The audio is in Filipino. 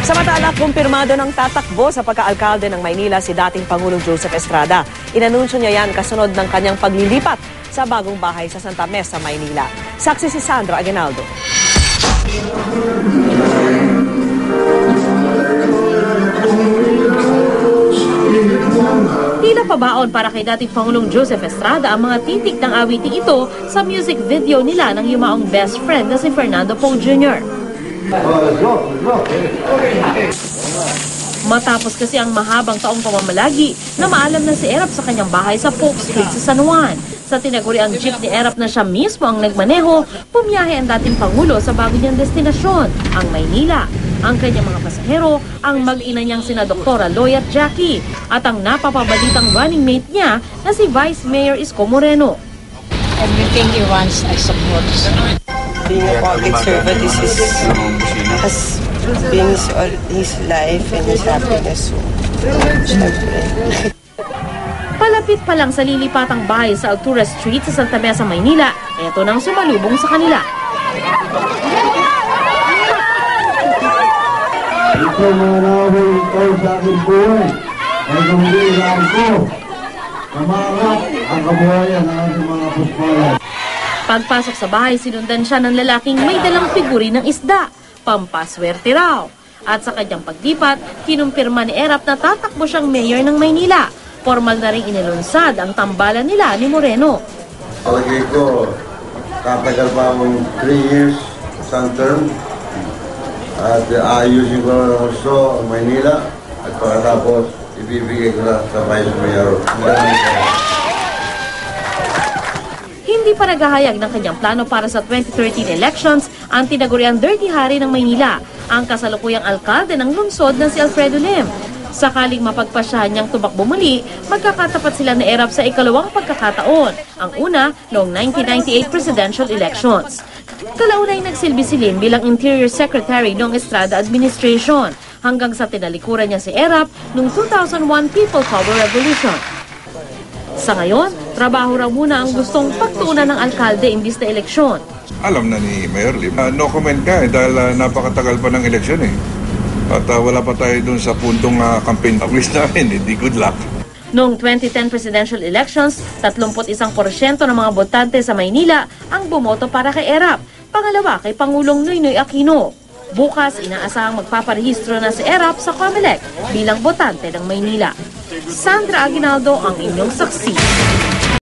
Samantala, kumpirmado ng tatakbo sa pagka-alkalde ng Maynila si dating Pangulong Joseph Estrada. Inanunsyo niya yan kasunod ng kanyang paglilipat sa bagong bahay sa Santa Mesa, Maynila. Saksi si Sandra Aguinaldo. Tila pabaon para kay dating Pangulong Joseph Estrada ang mga titik ng awiting ito sa music video nila ng yumaong best friend na si Fernando Poe Jr. Matapos kasi ang mahabang taong pamamalagi na maalam na si Erap sa kanyang bahay sa Polk Street sa San Juan. Sa tinaguriang jeep ni Erap na siya mismo ang nagmaneho, pumiyahe ang dating Pangulo sa bago niyang destinasyon, ang Maynila. Ang kanyang mga pasahero, ang mag-ina niyang sina Doktora Loy at Jackie, at ang napapabalitang running mate niya na si Vice Mayor Isko Moreno. Everything he wants, I support. Being a public servant is his life and his happiness. So, syempre. Palapit pa lang sa lilipatang bahay sa Altura Street sa Santa Mesa, Maynila, eto nang sumalubong sa kanila. Ito mga naway ikaw sa aking buhay. Ay kambilaan ko. Kamangat ang kabuhayan ng ating mga puspalan. Pagpasok sa bahay, sinundan siya ng lalaking may dalang figuri ng isda. Pampaswerte raw. At sa kanyang paglipat, kinumpirma ni Erap na tatakbo siyang mayor ng Maynila. Formal na rin inilunsad ang tambalan nila ni Moreno. Palagay ko, tatagal pa akong 3 years isang term. At ayusin ko na gusto ang Maynila. At pagkatapos, ibibigay ko na sa Vice Mayor. Hindi pa naghahayag ng kanyang plano para sa 2013 elections ang tinaguriang Dirty Harry ng Maynila, ang kasalukuyang alkalde ng lungsod na si Alfredo Lim. Sakaling mapagpasyahan niyang tumakbo muli, magkakatapat sila na Erap sa ikalawang pagkakataon, ang una noong 1998 presidential elections. Kalaunay nagsilbi si Lim bilang Interior Secretary noong Estrada administration, hanggang sa tinalikuran niya si Erap noong 2001 People Power Revolution. Sa ngayon, trabaho raw muna ang gustong pagtuunan ng alkalde imbis na eleksyon. Alam na ni Mayor Lim, no comment ka dahil napakatagal pa ng eleksyon At wala pa tayo dun sa puntong campaign publish namin, hindi good luck. Noong 2010 presidential elections, 31% ng mga botante sa Maynila ang bumoto para kay Erap, pangalawa kay Pangulong Noynoy Aquino. Bukas, inaasahang magpaparehistro na si Erap sa COMELEC bilang botante ng Maynila. Sandra Aguinaldo ang inyong saksi.